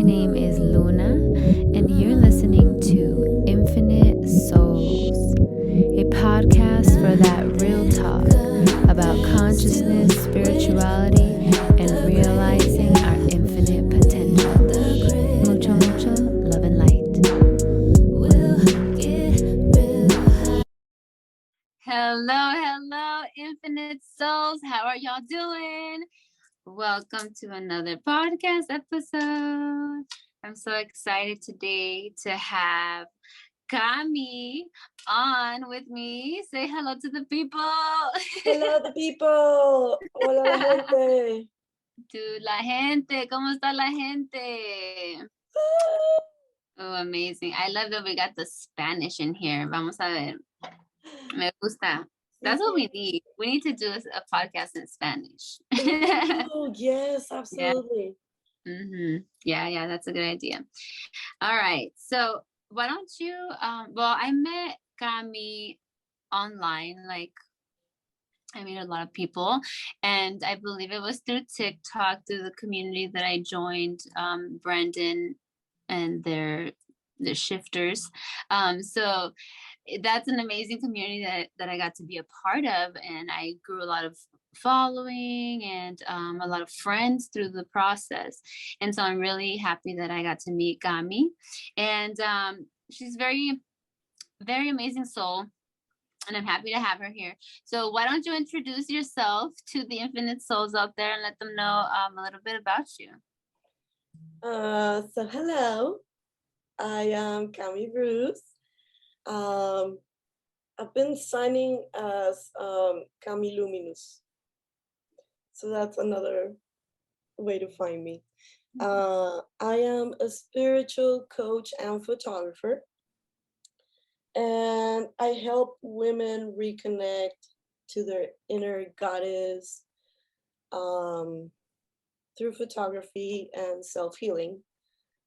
name is Luna, and you're listening to Infinite Souls, a podcast for that real talk about consciousness, spirituality, and realizing our infinite potential. Mucho, mucho love and light. Hello, Infinite Souls. How are y'all doing? Welcome to another podcast episode. I'm so excited today to have Cami on with me. Say hello to the people. Hello, the people. Hola, la gente. To la gente. ¿Cómo está la gente? Oh, amazing. I love that we got the Spanish in here. Vamos a ver. Me gusta. That's what we need. We need to do a podcast in Spanish. Oh, yes, absolutely. Yeah, that's a good idea. All right. So why don't you, I met Cami online, I meet a lot of people, and I believe it was through TikTok, through the community that I joined, Brandon and their shifters. So that's an amazing community that I got to be a part of, and I grew a lot of following and a lot of friends through the process. And so I'm really happy that I got to meet Cami, and she's very, very amazing soul, and I'm happy to have her here. So why don't you introduce yourself to the infinite souls out there and let them know a little bit about you. So hello, I am Cami Bruce. I've been signing as Cami Luminous. So that's another way to find me. I am a spiritual coach and photographer. And I help women reconnect to their inner goddess through photography and self-healing.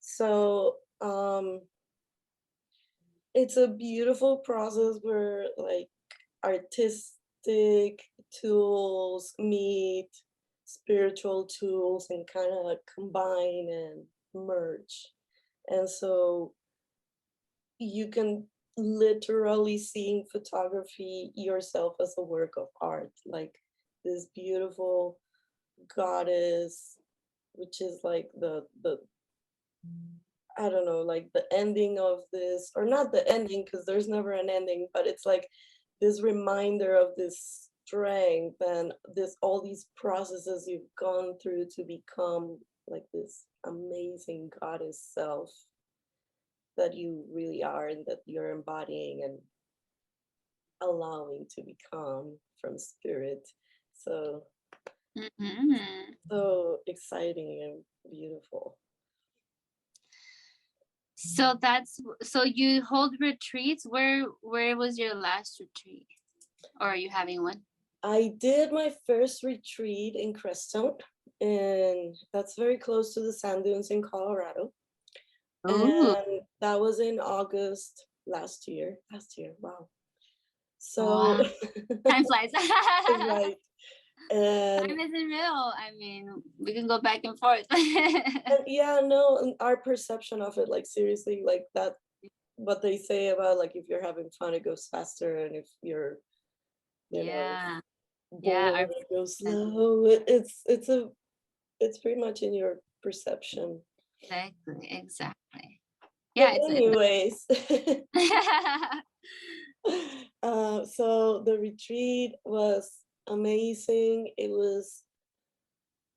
So it's a beautiful process where like artistic tools meet spiritual tools and kind of combine and merge. And so you can literally seeing photography yourself as a work of art, like this beautiful goddess, which is like the I don't know, like the ending of this, or not the ending because there's never an ending, but it's like this reminder of this strength and this all these processes you've gone through to become like this amazing goddess self that you really are and that you're embodying and allowing to become from spirit. So so exciting and beautiful. So you hold retreats. Where was your last retreat, or are you having one? I did my first retreat in Crestone, and that's very close to the sand dunes in Colorado. Ooh. And that was in August last year. Wow. So wow. Time flies. right. And time isn't real. I mean, we can go back and forth. and yeah, no, our perception of it, like seriously, like that, what they say about like if you're having fun, it goes faster, and if you're, you know, bored, it goes slow. It's pretty much in your perception. Exactly. Yeah. But anyways, so the retreat was amazing. It was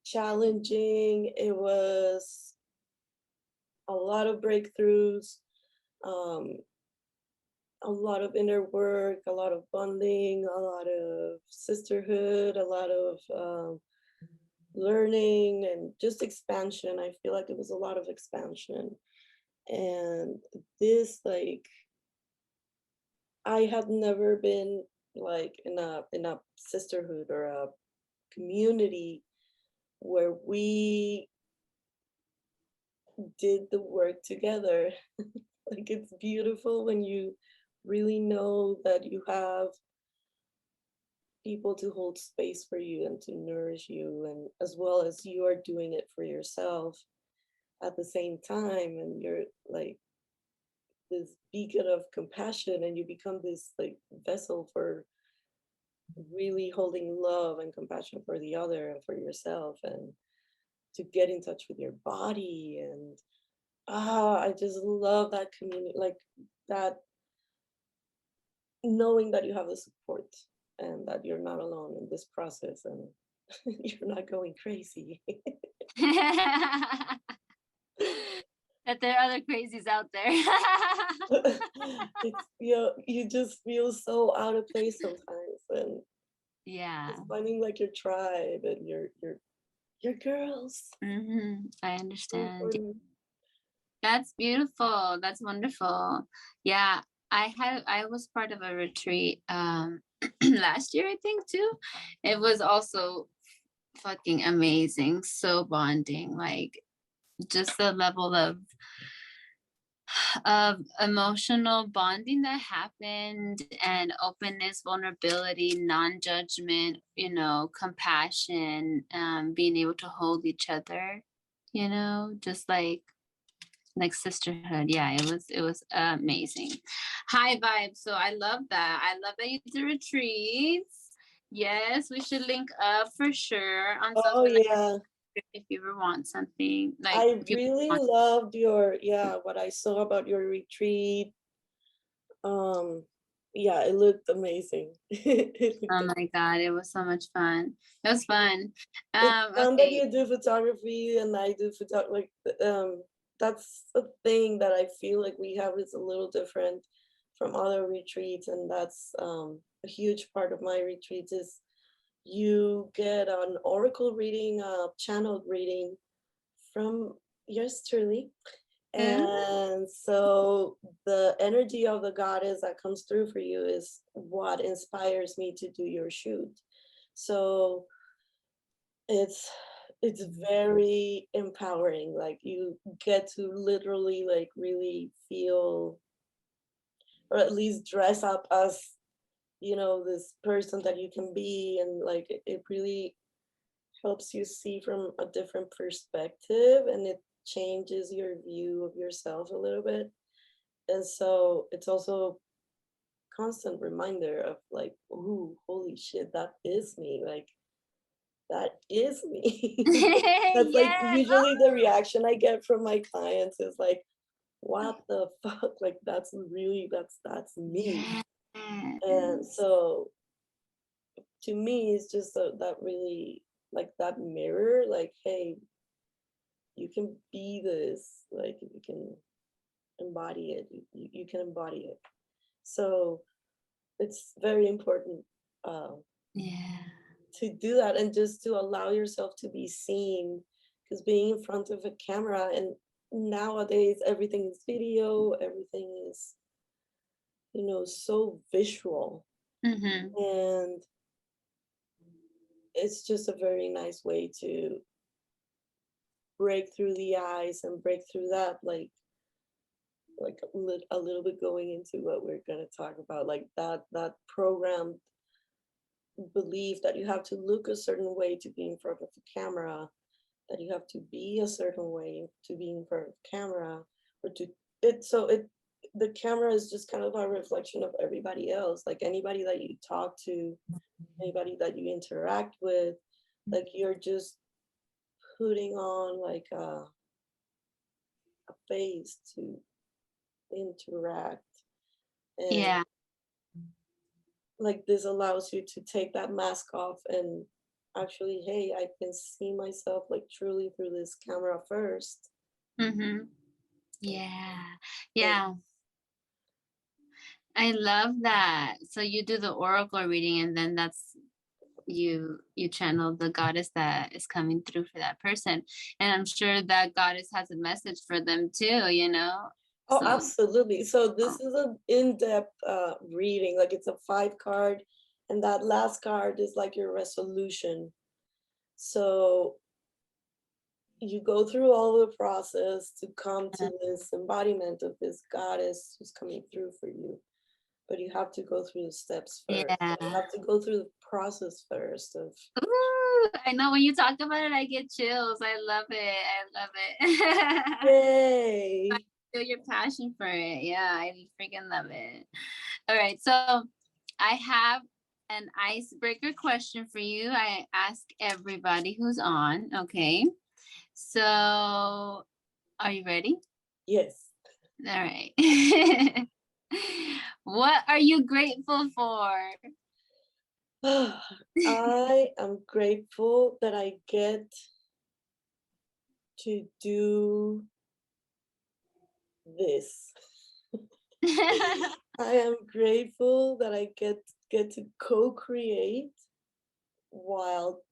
challenging. It was a lot of breakthroughs, a lot of inner work, a lot of bonding, a lot of sisterhood, a lot of learning and just expansion. I feel like it was a lot of expansion. And this, like, I had never been like in a sisterhood or a community where we did the work together. Like, it's beautiful when you really know that you have people to hold space for you and to nourish you, and as well as you are doing it for yourself. at the same time, and you're like this beacon of compassion, and you become this like vessel for really holding love and compassion for the other and for yourself, and to get in touch with your body. And I just love that community, like that, knowing that you have the support and that you're not alone in this process, and you're not going crazy. That there are other crazies out there. It's, you know, you just feel so out of place sometimes, and Yeah. just finding like your tribe and your girls. I So understand. important. That's beautiful. That's wonderful. Yeah, I was part of a retreat last year, I think too. It was also fucking amazing, so bonding, like just the level of emotional bonding that happened, and openness, vulnerability, non-judgment, compassion, being able to hold each other, just like sisterhood. Yeah, it was amazing. High vibes. So I love that. I love that you do retreats. Yes, we should link up for sure on Oh something, like yeah. if you ever want something, like I people really want. loved your, yeah, what I saw about your retreat. Um, yeah, it looked amazing. It looked Oh my god, it was so much fun. It was fun. It's fun that Okay. you do photography and I do photography. Like, that's a thing that I feel like we have is a little different from other retreats, and that's a huge part of my retreats is you get an oracle reading, a channeled reading from yours truly. And so the energy of the goddess that comes through for you is what inspires me to do your shoot. So it's it's very empowering. Like you get to literally like really feel, or at least dress up as, you know, this person that you can be, and like it really helps you see from a different perspective, and it changes your view of yourself a little bit. And so it's also constant reminder of like, ooh, holy shit, that is me. Like that is me. That's like Yes. usually the reaction I get from my clients is like, what the fuck? Like that's really that's me. Yes. And so to me, it's just that really like that mirror, like, hey, you can be this, like you can embody it, you can embody it. So it's very important um, Yeah. to do that, and just to allow yourself to be seen, because being in front of a camera, and nowadays everything is video, everything is, you know, so visual, Mm-hmm. and it's just a very nice way to break through the ice and break through that like a little bit going into what we're going to talk about, like that programmed belief that you have to look a certain way to be in front of the camera, that you have to be a certain way to be in front of the camera, or to it. So it the camera is just kind of a reflection of everybody else, like anybody that you talk to, anybody that you interact with, like you're just putting on like a face to interact. And Yeah. like this allows you to take that mask off and actually, hey, I can see myself like truly through this camera first. Mm-hmm. Yeah. And Yeah. I love that. So you do the oracle reading, and then that's you channel the goddess that is coming through for that person. And I'm sure that goddess has a message for them too. oh, So absolutely. So this is an in-depth reading. Like it's a 5 card, and that last card is like your resolution. So you go through all the process to come to this embodiment of this goddess who's coming through for you. But you have to go through the steps first. yeah. You have to go through the process first of Ooh, I know when you talk about it, I get chills. I love it. I love it. I Yay. feel your passion for it. Yeah, I freaking love it. All right. So I have an icebreaker question for you. I ask everybody who's on. Okay. So are you ready? Yes. All right. What are you grateful for? I am grateful that I get to do this. I am grateful that I get to co-create while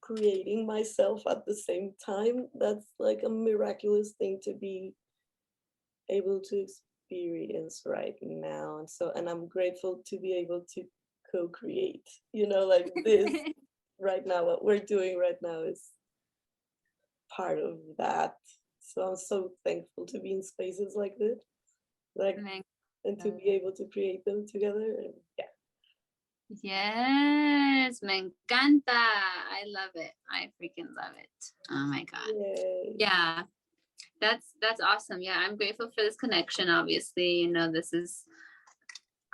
creating myself at the same time. That's like a miraculous thing to be able to experience right now. And I'm grateful to be able to co-create, like this right now, what we're doing right now is part of that. So I'm so thankful to be in spaces like this, like, and to be able to create them together. And yeah. Yes, me encanta. I love it. I freaking love it. Oh my God. Yay. Yeah, that's awesome. Yeah, I'm grateful for this connection. Obviously,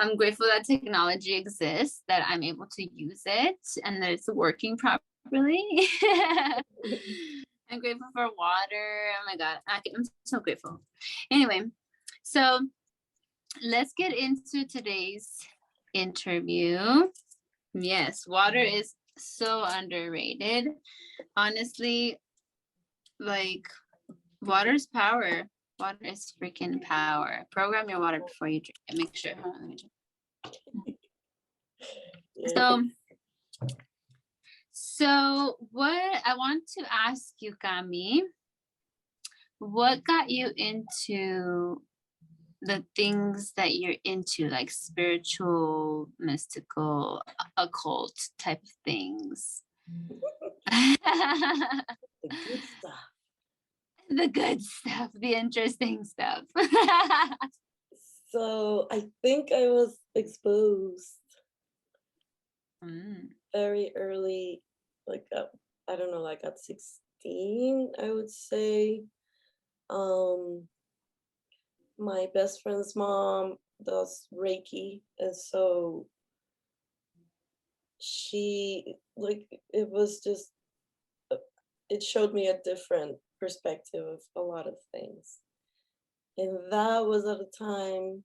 I'm grateful that technology exists, that I'm able to use it, and that it's working properly. I'm grateful for water. Oh my God, I'm so grateful. Anyway, so let's get into today's interview. Yes, water is so underrated. Honestly, like water's power. Water is freaking power. Program your water before you drink it. Make sure. Hold on, let me drink. Yeah. So what I want to ask you, Cami, what got you into the things that you're into, like spiritual, mystical, occult type of things? The good stuff. The good stuff, the interesting stuff. So I think I was exposed Mm. very early, like I don't know, like at 16, I would say. My best friend's mom does Reiki, and so she, like, it was just it showed me a different perspective of a lot of things. And that was at a time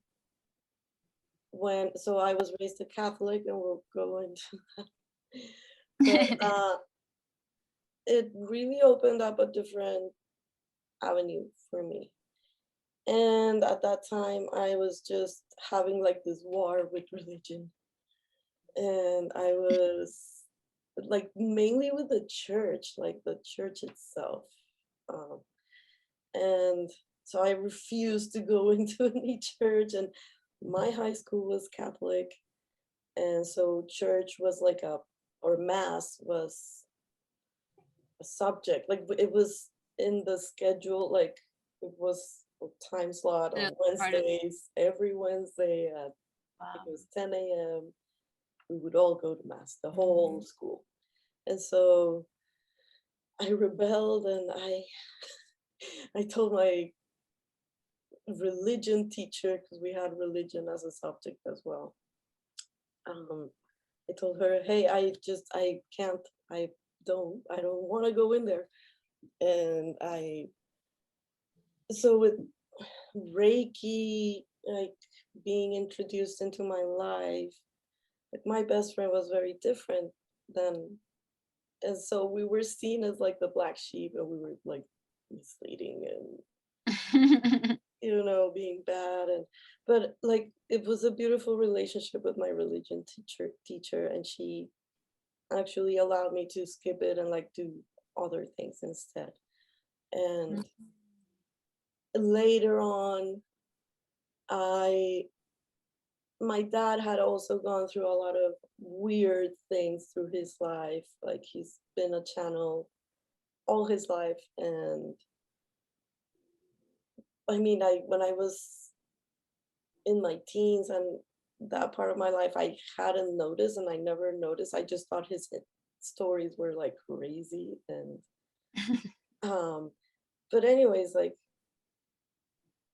when, so I was raised a Catholic, and we'll go into that. But it really opened up a different avenue for me. And at that time, I was just having like this war with religion. And I was like mainly with the church, like the church itself. Um, and so I refused to go into any church. And my high school was Catholic. And so church was like or mass was a subject. Like it was in the schedule, like it was a time slot on Wednesdays, every Wednesday at it was 10 a.m. We would all go to mass, the whole school. And so I rebelled, and I told my religion teacher, because we had religion as a subject as well. I told her, hey, I can't, I don't want to go in there. And so with Reiki, like being introduced into my life, like my best friend was very different than, and so we were seen as like the black sheep, and we were like misleading and being bad. But like it was a beautiful relationship with my religion teacher, and she actually allowed me to skip it and like do other things instead. And later on, my dad had also gone through a lot of weird things through his life. Like he's been a channel all his life. And I mean, when I was in my teens and that part of my life, I hadn't noticed, and I never noticed. I just thought his stories were like crazy. And but anyways, like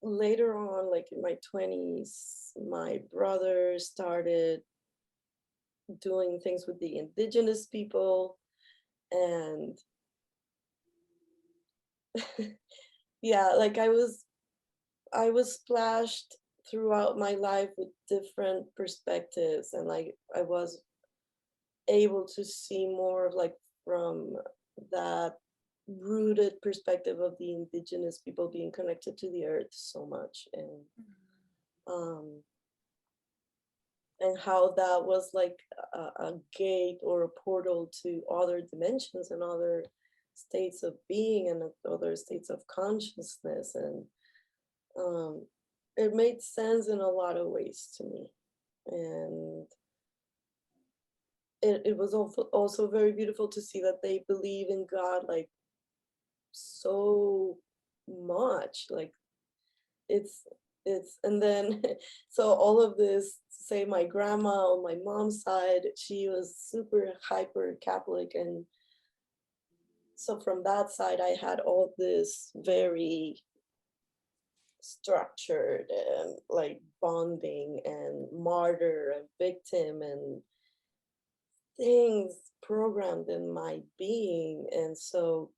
later on, like in my 20s, my brother started doing things with the indigenous people. And yeah, like I was splashed throughout my life with different perspectives, and like I was able to see more of like from that rooted perspective of the indigenous people being connected to the earth so much. Um and how that was like a gate or a portal to other dimensions and other states of being and other states of consciousness. And um, it made sense in a lot of ways to me. And it was also very beautiful to see that they believe in God like so much. Like it's and then so all of this, say my grandma on my mom's side, she was super hyper Catholic. And so from that side I had all this very structured and like bonding and martyr and victim and things programmed in my being. And so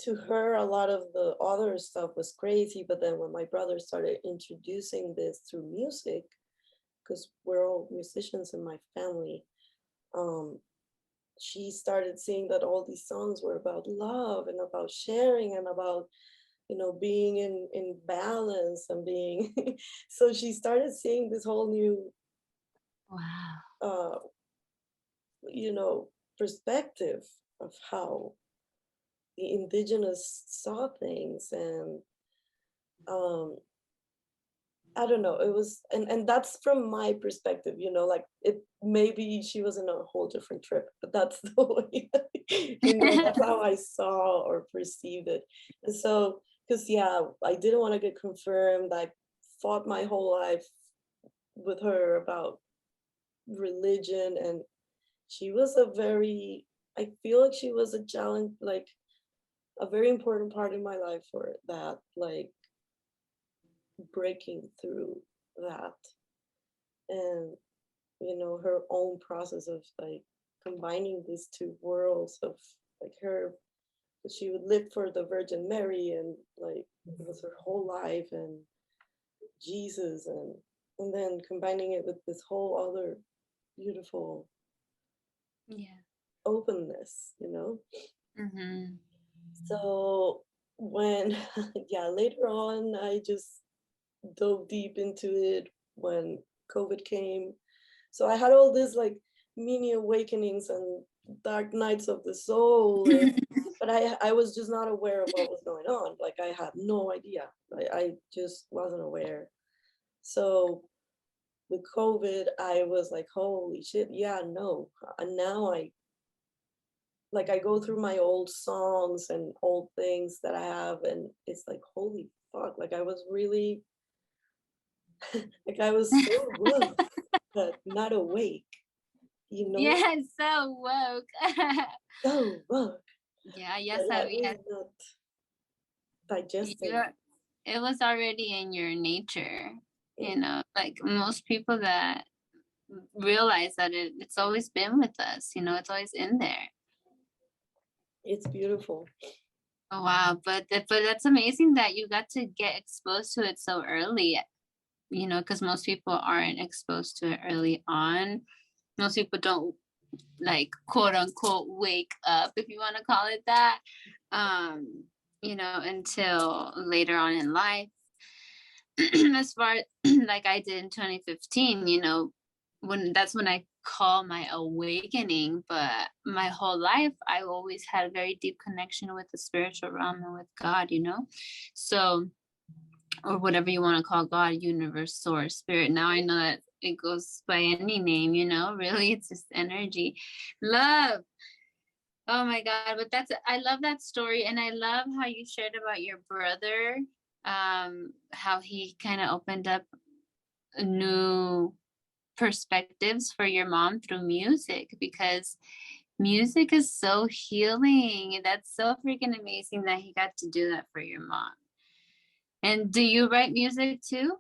to her a lot of the other stuff was crazy, but then when my brother started introducing this through music, because we're all musicians in my family, um she started seeing that all these songs were about love and about sharing and about, being in balance and being so she started seeing this whole new Wow. uh perspective of how the indigenous saw things. And um I don't know, it was, and that's from my perspective, like it, maybe she was in a whole different trip, but that's the way, that's how I saw or perceived it. And so, because yeah, I didn't want to get confirmed. I fought my whole life with her about religion, and she was I feel like she was a challenge, like a very important part in my life for that, like breaking through that. And her own process of like combining these two worlds of like her, she would live for the Virgin Mary, and like it was her whole life, and Jesus, and then combining it with this whole other beautiful Yeah. openness. Mm-hmm. So when yeah, later on I just dove deep into it when COVID came. So I had all this like mini awakenings and dark nights of the soul, but I was just not aware of what was going on. Like I had no idea. I just wasn't aware. So with COVID, I was like, holy shit, yeah, no. And now I go through my old songs and old things that I have, and it's like, holy fuck, like I was really like I was so woke, but not awake, Yeah, so woke. so woke, Yeah, ya but I was sabía. not digesting. You're, it was already in your nature, like most people that realize that it's always been with us, it's always in there. It's beautiful. Oh, wow. But that's amazing that you got to get exposed to it so early, because most people aren't exposed to it early on. Most people don't, like, quote unquote wake up, if you want to call it that, until later on in life. As far like I did in 2015, when I call my awakening. But my whole life I always had a very deep connection with the spiritual realm and with God, so, or whatever you want to call God, universe, source, spirit. Now I know that it goes by any name, really it's just energy, love. Oh my God. But I love that story. And I love how you shared about your brother, how he kind of opened up a new perspectives for your mom through music, because music is so healing. That's so freaking amazing that he got to do that for your mom. And do you write music too?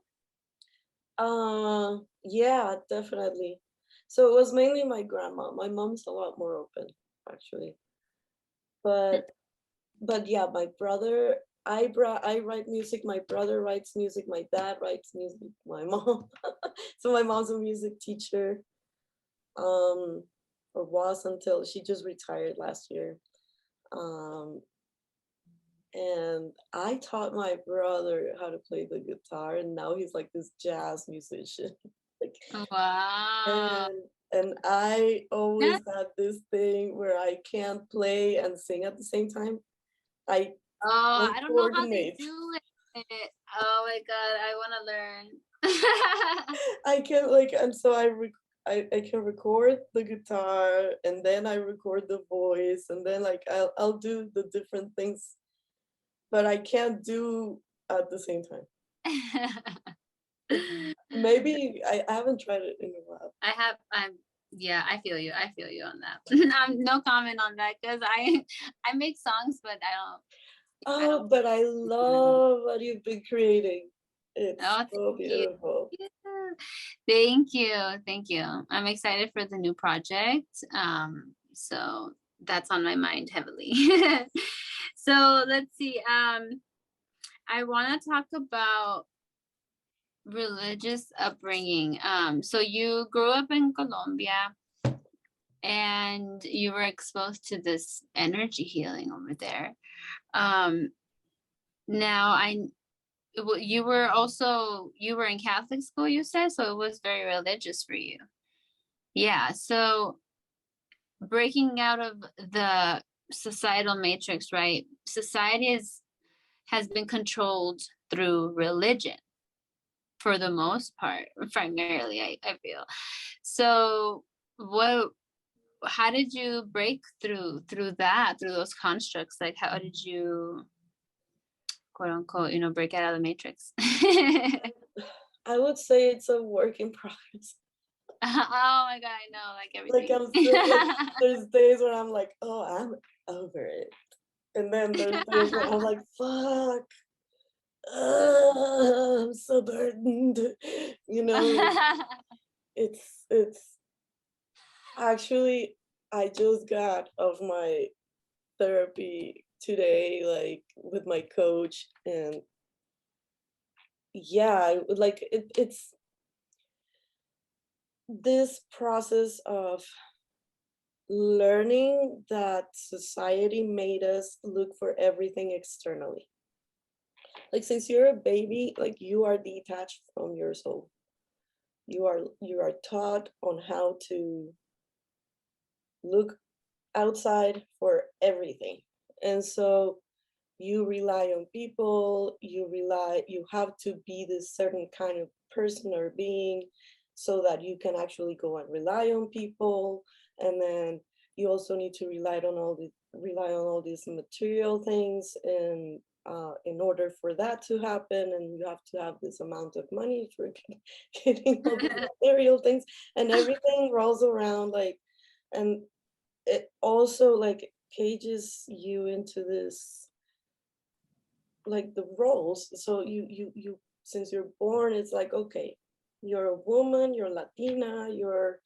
Yeah, definitely. So it was mainly my grandma. My mom's a lot more open, actually. But yeah, my brother, I write music, my brother writes music, my dad writes music, my mom. So my mom's a music teacher, um, or was until she just retired last year. Um, and I taught my brother how to play the guitar, and now he's like this jazz musician. Like, Wow. and I Yeah. always had this thing where I can't play and sing at the same time. I Oh, don't I don't know how they coordinate. do it. Oh my God, I want to learn. I can like, and so I can record the guitar, and then I record the voice, and then like I'll do the different things, but I can't do at the same time. It's, maybe I haven't tried it in a while. Yeah, I feel you. I feel you on that. No comment on that, because I make songs, but I Oh, don't but I perform them. love what you've been creating. It's Oh, so thank you. beautiful. Thank you. Thank you. I'm excited for the new project. So that's on my mind heavily. So let's see. I want to talk about religious upbringing. So you grew up in Colombia and you were exposed to this energy healing over there. Um, now you were in Catholic school, you said, so it was very religious for you. Yeah. So breaking out of the societal matrix, right? Has been controlled through religion for the most part, primarily, I feel. So what how did you break through those constructs? Like how did you, quote unquote, break out of the matrix? I would say it's a work in progress. Oh my God, I know, like Like everything. I'm still like, there's days when I'm like, oh, I'm over it, and then there's days when I'm like, fuck, I'm so burdened. Like it's actually, I just got off my therapy today, like with my coach, and yeah, like it's this process of learning that society made us look for everything externally. Like since you're a baby, like you are detached from your soul. You are taught on how to look outside for everything. And so you rely on people, you have to be this certain kind of person or being so that you can actually go and rely on people. And then you also need to rely on all these material things, and in order for that to happen, and you have to have this amount of money for getting all the material things, and everything rolls around like, and it also like cages you into this, like the roles. So you since you're born, it's like, okay, you're a woman, you're Latina, you're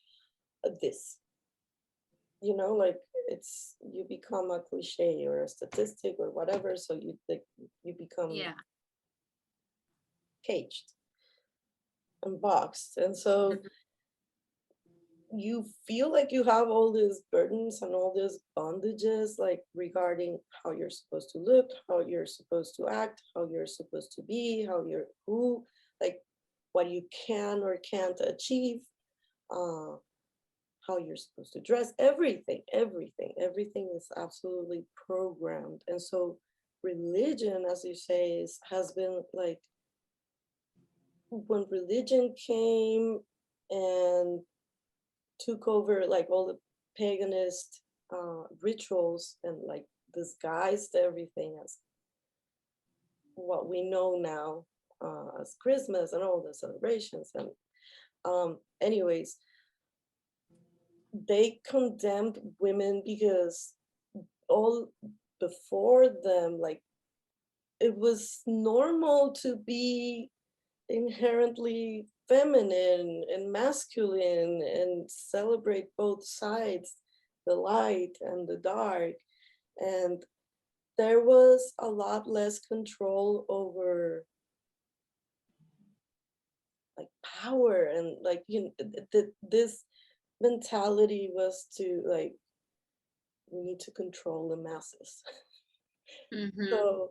this, like it's, you become a cliche or a statistic or whatever, so you become Yeah. caged and boxed. And so Mhm. you feel like you have all these burdens and all these bondages, like regarding how you're supposed to look, how you're supposed to act, how you're supposed to be, like what you can or can't achieve, uh, how you're supposed to dress, everything is absolutely programmed. And so religion, as you say, has been like, when religion came and took over like all the paganist rituals and like disguised everything as what we know now as Christmas and all the celebrations. And Anyways, they condemned women because all before them, like, it was normal to be inherently feminine and masculine and celebrate both sides, the light and the dark. And there was a lot less control over like power, and like, this mentality was to like, we need to control the masses. Mm-hmm. So,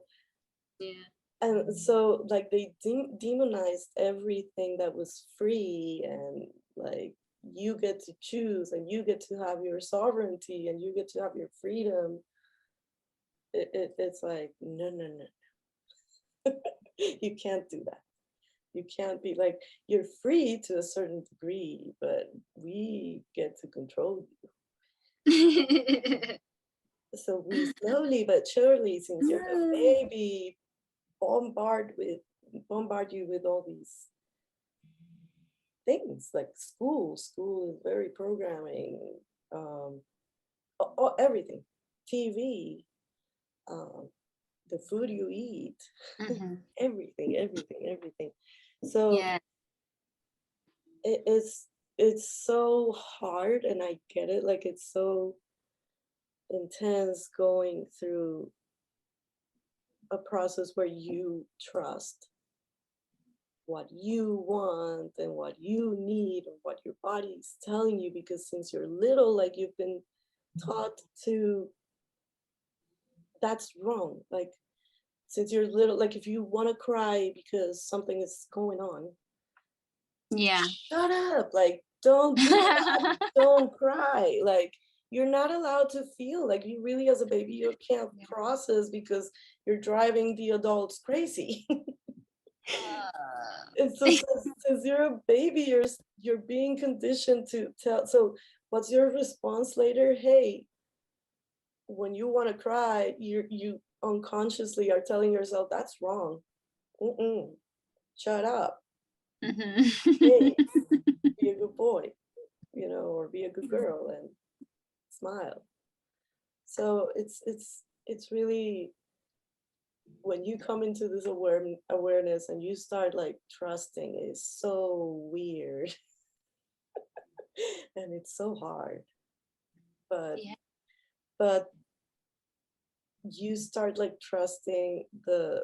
Yeah. and so like they demonized everything that was free, and like, you get to choose and you get to have your sovereignty and you get to have your freedom. It's like, no, no, no. You can't do that. You can't be like, you're free to a certain degree, but we get to control you. So we slowly but surely, since you're a baby, bombard you with all these things like school is very programming, um everything, TV, um the food you eat, Mm-hmm. everything. So Yeah. it's so hard, and I get it, like, it's so intense going through a process where you trust what you want and what you need and what your body is telling you, because since you're little, like, you've been taught to, that's wrong. Like, since you're little, like, if you want to cry because something is going on, Yeah. shut up, like, don't do that, don't cry. Like, you're not allowed to feel, like, you really, as a baby, you can't Yeah. process because you're driving the adults crazy. And so, since you're a baby, you're being conditioned to tell. So what's your response later? Hey, when you want to cry, you unconsciously are telling yourself that's wrong. Mm-mm, shut up. Hey, Mm-hmm. be a good boy, or be a good girl and smile. So it's really, when you come into this awareness and you start like trusting, is so weird. And it's so hard, but Yeah. but you start like trusting the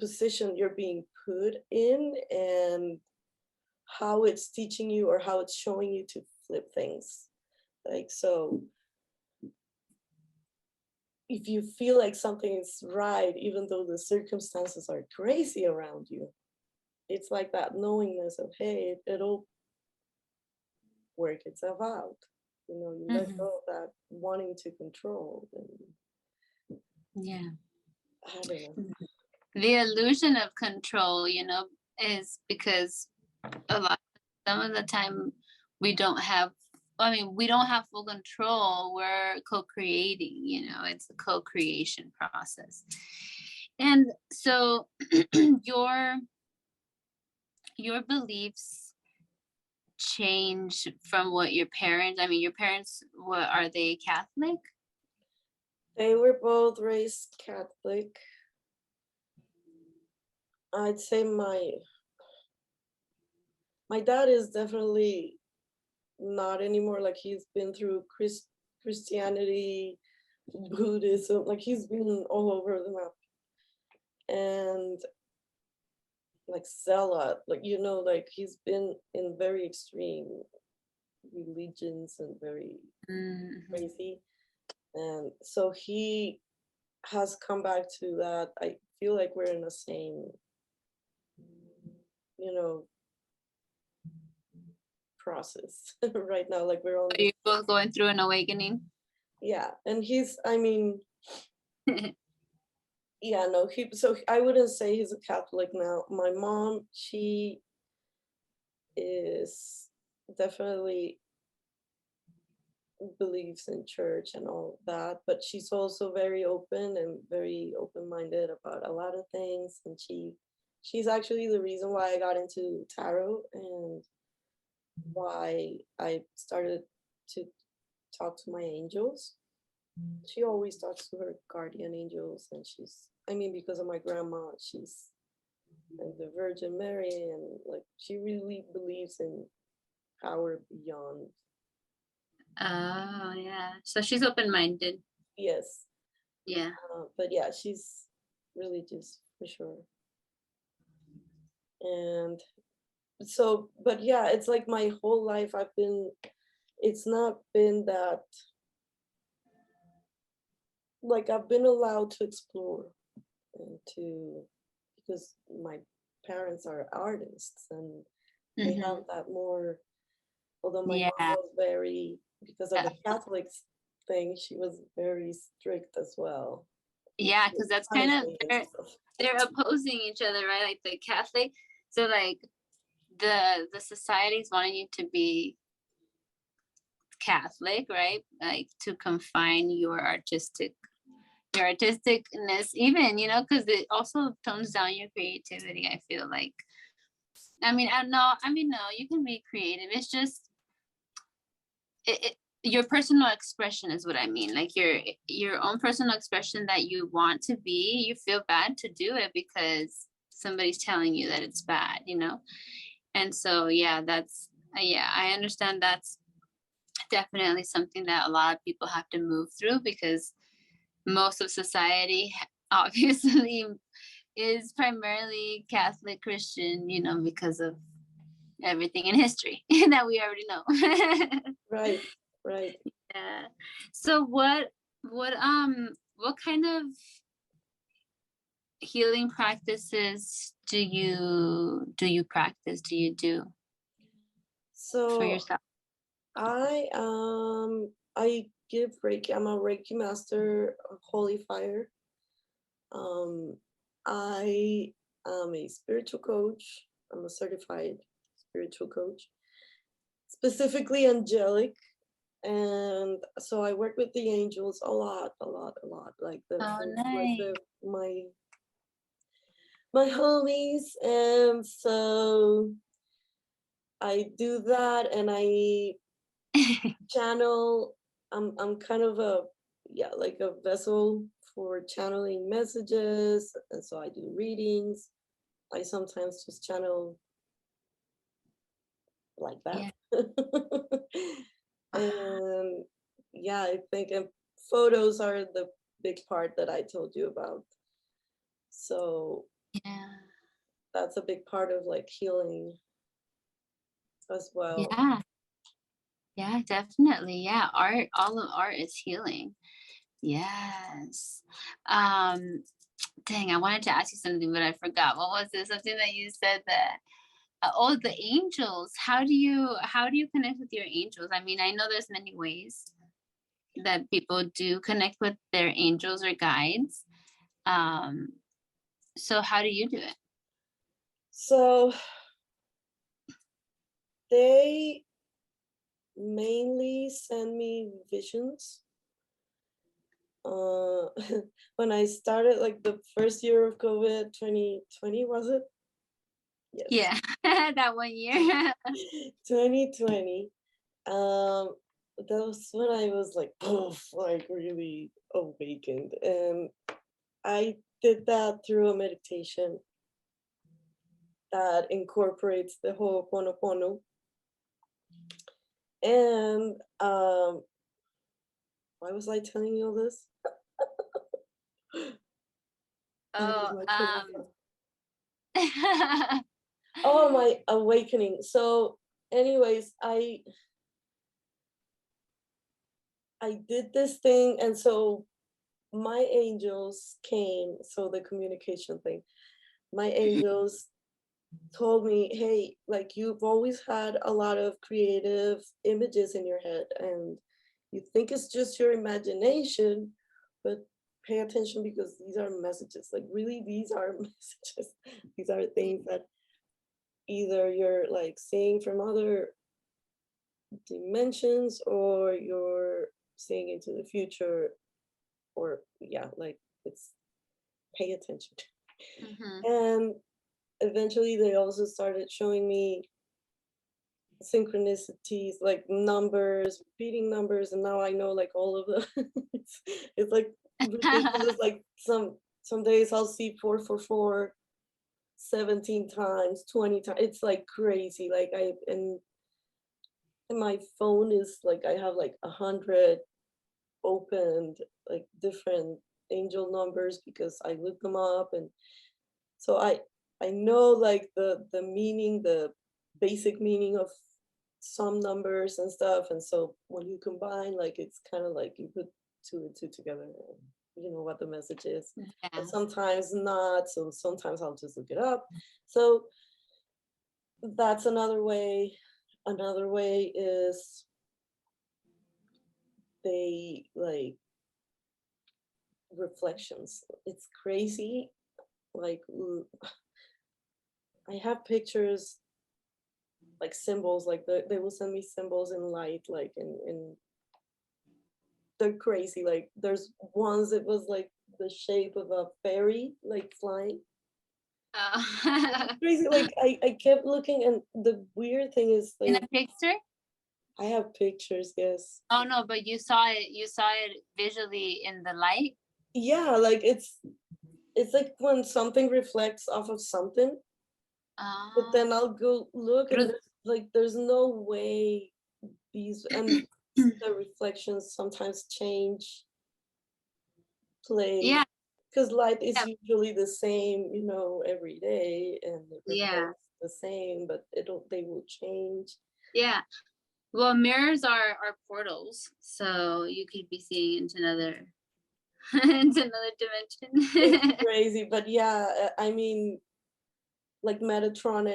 position you're being put in, and how it's teaching you or how it's showing you to flip things. Like, so if you feel like something is right, even though the circumstances are crazy around you, it's like that knowingness of, hey, it'll work itself out. You let Mm-hmm. go of that wanting to control, and Yeah. I don't know. The illusion of control, is because a lot, some of the time we don't have, we don't have full control. We're co-creating, it's a co-creation process. And so your your beliefs change from what your parents, what are they, Catholic? They were both raised Catholic. I'd say my dad is definitely not anymore. Like, he's been through Christianity, Buddhism, like, he's been all over the map. And like zealot, like, like, he's been in very extreme religions and very Mm-hmm. crazy. And so he has come back to that. I feel like we're in the same, you know, process right now. Like, we're on Are this, you both going through an awakening? yeah. And I mean, yeah, no, so I wouldn't say he's a Catholic now. My mom, she is definitely believes in church and all that, but she's also very open and very open-minded about a lot of things, and she she's actually the reason why I got into tarot and why I started to talk to my angels. She always talks to her guardian angels, and I mean, because of my grandma, she's like the Virgin Mary, and like she really believes in power beyond. Oh, yeah. So she's open-minded. Yes. Yeah. But yeah, she's religious for sure. And so, but yeah, it's like my whole life it's not been that, like I've been allowed to explore and because my parents are artists and they have that more, although my Yeah. mom was very, because of the Catholics thing, she was very strict as well. Yeah, because that's kind of, they're opposing each other, right? Like the Catholic, so like the society's wanting you to be Catholic, right? Like to confine your artisticness, even, because it also tones down your creativity, I feel like. I mean, no, you can be creative. It's just your personal expression is what I mean. Like your own personal expression that you want to be, you feel bad to do it because somebody's telling you that it's bad, And so, yeah, I understand that's definitely something that a lot of people have to move through because most of society obviously is primarily Catholic Christian, because of everything in history that we already know. Right. Yeah. So what kind of healing practices do you practice? Do you do for So yourself? I give Reiki. I'm a Reiki master of Holy Fire. I am a spiritual coach. I'm a certified spiritual coach, specifically angelic. And so I work with the angels a lot. Like Nice. my homies. And so I do that, and I channel. I'm kind of like a vessel for channeling messages, and so I do readings. I sometimes just channel like that. Yeah. And yeah, I think photos are the big part that I told you about. So Yeah. that's a big part of like healing as well. Yeah. Yeah, definitely. Yeah. All of art is healing. Yes. Dang, I wanted to ask you something, but I forgot. What was it? Something that you said that the angels. How do you connect with your angels? I mean, I know there's many ways that people do connect with their angels or guides. So how do you do it? So they mainly send me visions. When I started, like the first year of COVID, 2020, was it? Yes. Yeah, that 1 year. 2020. That was when I was like, poof, like really awakened. And I did that through a meditation that incorporates the Ho'oponopono. And why was I telling you all this? Oh, Oh, my awakening. So anyways, I did this thing, and so my angels came, so the communication thing, my angels told me, hey, like you've always had a lot of creative images in your head, and you think it's just your imagination, but pay attention because these are messages. Like really, these are messages. These are things that either you're like seeing from other dimensions, or you're seeing into the future, or yeah, like it's pay attention. Mhm. And eventually they also started showing me synchronicities, like numbers, repeating numbers, and now I know like all of the it's like ridiculous. Like some days I'll see 444 17 times, 20 times. It's like crazy. Like and my phone is like I have like 100 opened, like different angel numbers because I look them up. And so I know like the meaning, the basic meaning of some numbers and stuff. And so when you combine, like it's kind of like you put two and two together, and you know what the message is. But Yeah. sometimes not. So sometimes I'll just look it up. So that's another way. Another way is they like reflections. It's crazy. Like I have pictures, like symbols, like they will send me symbols in light, like in they're crazy. Like there's ones it was like the shape of a fairy, like flying. Oh. Crazy. Like I kept looking, and the weird thing is In like a picture? I have pictures, yes. Oh no, but you saw it visually in the light. Yeah, like it's like when something reflects off of something, but then Um, I'll go look and through, there's no way these and the reflections sometimes change place yeah, because light is yeah, usually the same, you know, every day, and it yeah, reflects the same, but they will change. yeah. Well, mirrors are portals, so you could be seeing into another into another It's dimension. crazy, but yeah, I mean, like Metatron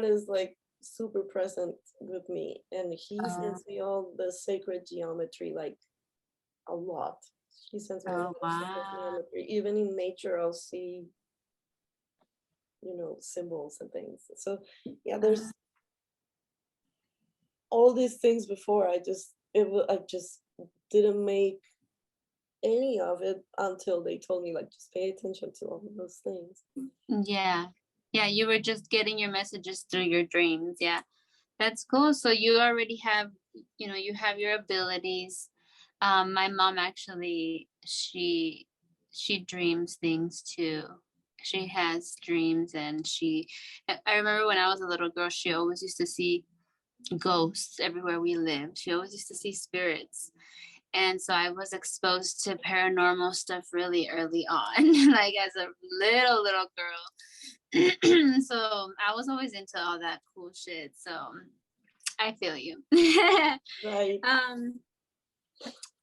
is like super present with me, and he Oh, sends me all the sacred geometry, like a lot. He sends me a oh lot of sacred wow. geometry. Even in nature, I'll see, you know, symbols and things. So yeah, Uh, there's all these things before. I just didn't make any of it until they told me like just pay attention to all of those things. yeah. Yeah, you were just getting your messages through your dreams. Yeah. That's cool. So you already have, you have your abilities. My mom actually, she dreams things too. She has dreams, and I remember when I was a little girl, she always used to see ghosts everywhere we lived. She always used to see spirits. And so I was exposed to paranormal stuff really early on, like as a little girl. So I was always into all that cool shit. So I feel you. Right. um,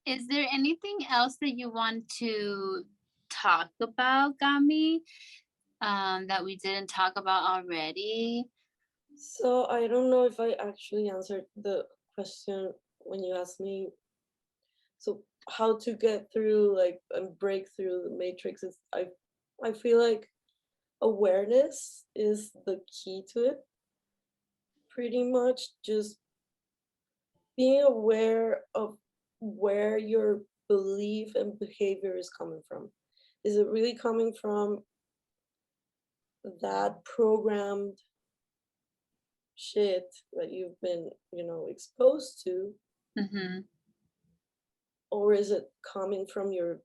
is there anything else that you want to talk about, Gami, that we didn't talk about already? So I don't know if I actually answered the question when you asked me. So how to get through like and break through the matrix is I feel like awareness is the key to it. Pretty much just being aware of where your belief and behavior is coming from. Is it really coming from that programmed shit that you've been, you know, exposed to, Mm-hmm. or is it coming from your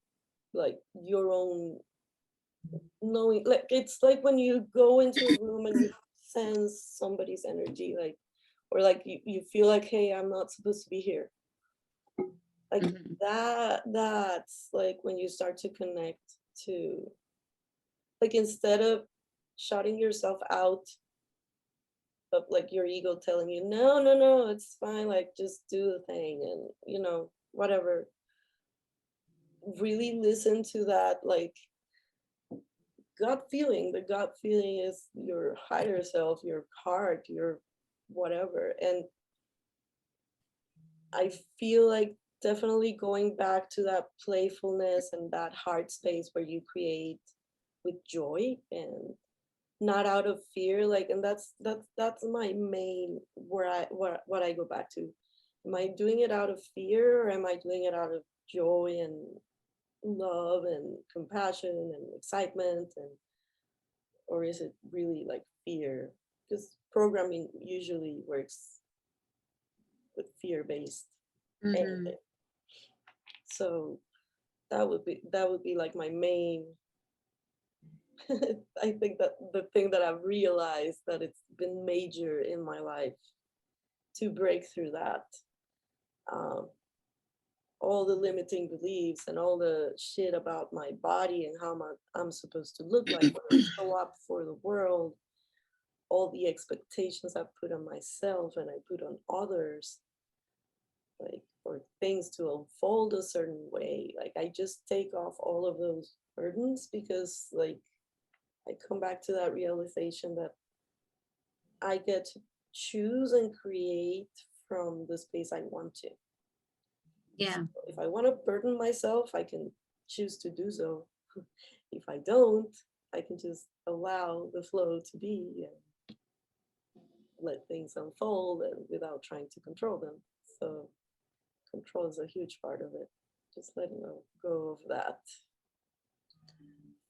like your own knowing? Like it's like when you go into a room and you sense somebody's energy, like or like you feel like, hey, I'm not supposed to be here. Like Mm-hmm. that's like when you start to connect to, like, instead of shutting yourself out of like your ego telling you no no no it's fine, like just do the thing and you know whatever, really listen to that like gut feeling. The gut feeling is your higher self, your heart, your whatever. And I feel like definitely going back to that playfulness and that heart space where you create with joy and not out of fear, like, and that's my main where what I go back to. Am I doing it out of fear, or am I doing it out of joy and love and compassion and excitement? And or is it really like fear? Because programming usually works with fear-based Mm-hmm. anything. So that would be like my main. I think that the thing that I've realized that it's been major in my life to break through that. Um, all the limiting beliefs and all the shit about my body and how I'm supposed to look like when I show up for the world, all the expectations I put on myself and I put on others, like for things to unfold a certain way. Like I just take off all of those burdens because like I come back to that realization that I get to choose and create from the space I want to. Yeah. If I want to burden myself, I can choose to do so. If I don't, I can just allow the flow to be and let things unfold and without trying to control them. So control is a huge part of it. Just letting go of that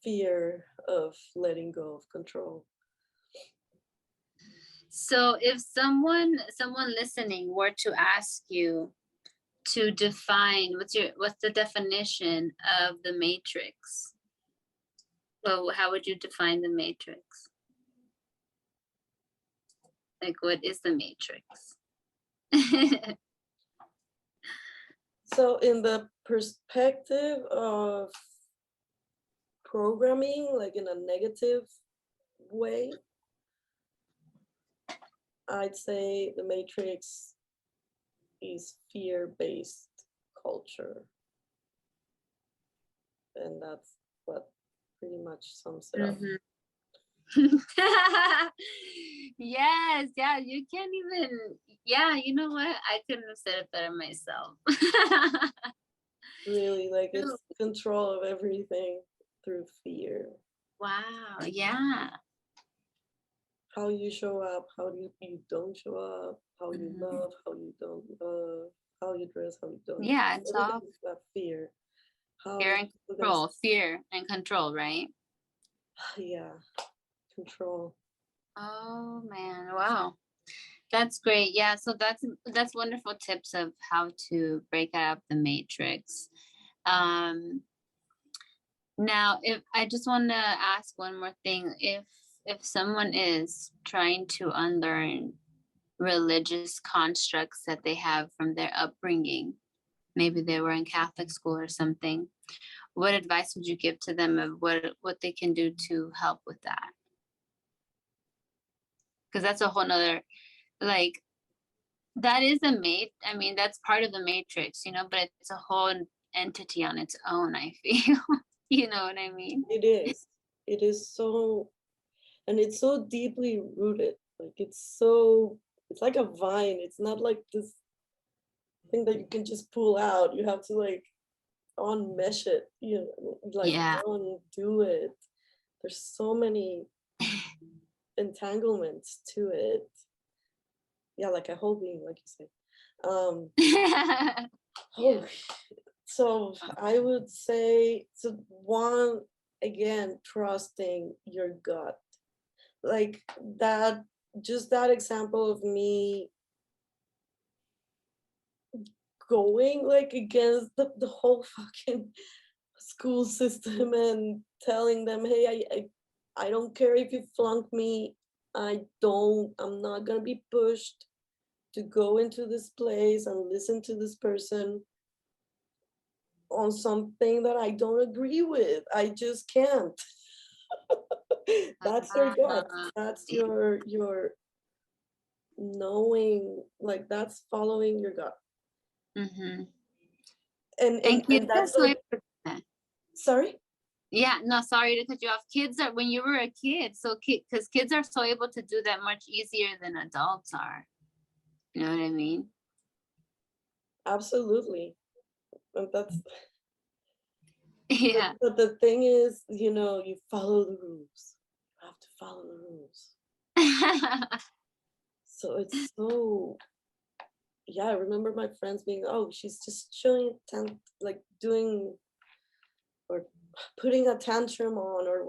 fear of letting go of control. So if someone listening were to ask you to define what's the definition of the matrix, well, how would you define the matrix? Like, what is the matrix? So in the perspective of programming, like in a negative way, I'd say the matrix is fear-based culture. And that's what pretty much sums it up. Mhm. Yes, yeah, you can't even, yeah, you know what? I couldn't have said it better myself. Really, like True. it's control of everything through fear. Wow, yeah. How you show up, how you don't show up, how you Mhm. love, how you don't love, how you dress, how you don't dress. Yeah, it's Everything all is about fear. How fear is and people gonna control, fear and control, right? yeah, control. Oh man, wow. That's great. Yeah, so that's wonderful tips of how to break out of the matrix. Um Now, if I just want to ask one more thing, if someone is trying to unlearn religious constructs that they have from their upbringing, maybe they were in Catholic school or something, what advice would you give to them of what they can do to help with that? Because that's a whole nother, like, that is I mean, that's part of the matrix, but it's a whole entity on its own, I feel. You know what I mean? It is. It is so, and it's so deeply rooted. Like it's like a vine. It's not like this thing that you can just pull out. You have to like unmesh it, like Yeah. undo it. There's so many entanglements to it. Yeah, like a whole being, like you say. Yeah. Oh, so I would say, so one, again, trusting your gut. Like that, just that example of me going like against the whole fucking school system and telling them, hey, I don't care if you flunk me. I'm not gonna be pushed to go into this place and listen to this person on something that I don't agree with. I just can't. That's your gut. That's your knowing, like that's following your gut. Mm-hmm. And and, And and kids are that's so like, able to do that. sorry? Yeah, no, sorry to cut you off. Kids are when you were a kid, so because kids are so able to do that much easier than adults are. You know what I mean? Absolutely. And that's Yeah. but the thing is, you follow the rules. You have to follow the rules. So it's so, yeah, I remember my friends being, oh, she's just showing like doing or putting a tantrum on or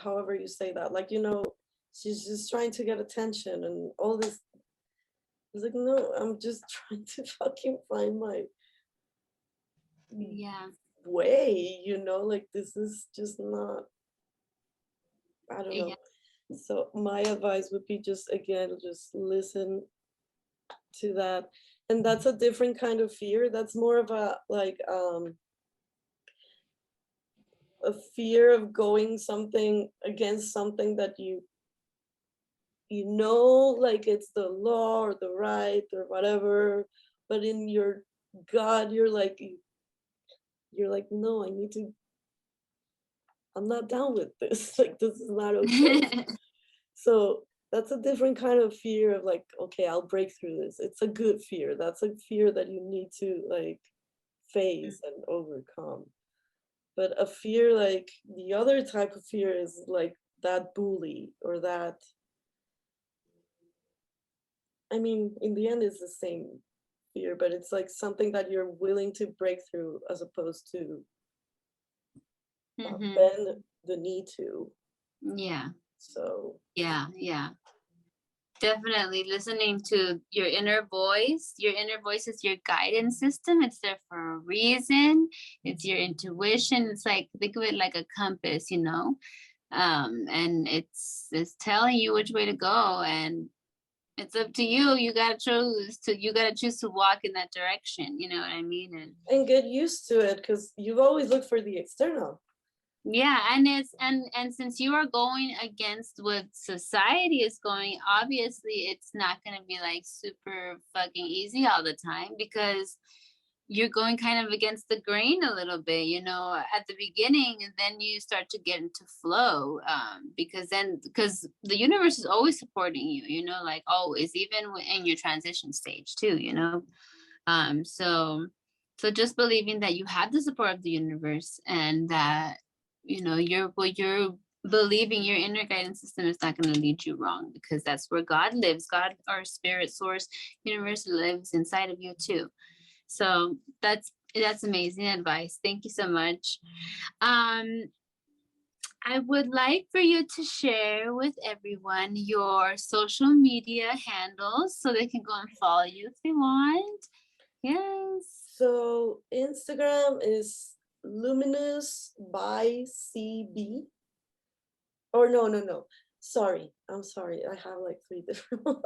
however you say that, like, she's just trying to get attention and all this. It's like, no, I'm just trying to fucking find my Yeah. way, like this is just not, I don't know. Yeah. So my advice would be just again, just listen to that. And that's a different kind of fear. That's more of a like a fear of going something against something that like it's the law or the right or whatever, but in your God you're like, no, I'm not down with this. Like this is not okay. So that's a different kind of fear of like, okay, I'll break through this. It's a good fear. That's a fear that you need to like face and overcome. But a fear like the other type of fear is like that bully or that, I mean, in the end, it's the same fear, but it's like something that you're willing to break through as opposed to bend the knee to. Yeah. So Yeah. Yeah. Definitely listening to your inner voice. Your inner voice is your guidance system. It's there for a reason. It's your intuition. It's like, think of it like a compass, and it's telling you which way to go, and it's up to you. You gotta choose to walk in that direction. You know what I mean? and get used to it because you've always looked for the external. Yeah, and and since you are going against what society is going, obviously it's not going to be like super fucking easy all the time, because you're going kind of against the grain a little bit, at the beginning, and then you start to get into flow, because the universe is always supporting you, like always, even in your transition stage too, so just believing that you have the support of the universe, and that you're believing your inner guidance system is not going to lead you wrong, because that's where God lives. God, our spirit source, universe, lives inside of you too. So that's amazing advice. Thank you so much. I would like for you to share with everyone your social media handles so they can go and follow you if they want. Yes. So Instagram is luminous by CB. Or no. Sorry. I'm sorry. I have like 3 different ones.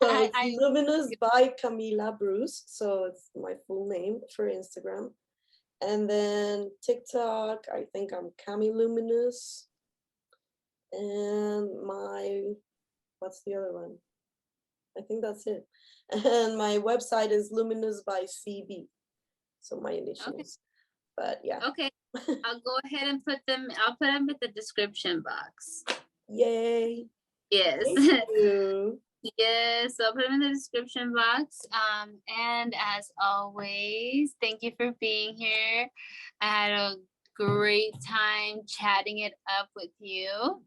So it's luminous by Camila Bruce. So it's my full name for Instagram. And then TikTok, I think I'm Cami Luminous. And what's the other one? I think that's it. And my website is luminous by CB. So my initials. Okay. But yeah. Okay. I'll go ahead and I'll put them in the description box. Yay. Yes. Thank you. Yes, I'll put them in the description box. And as always, thank you for being here. I had a great time chatting it up with you.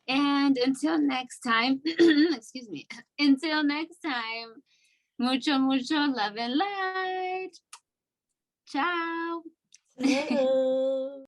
And until next time, excuse me, until next time, mucho love and light. Ciao. Ciao.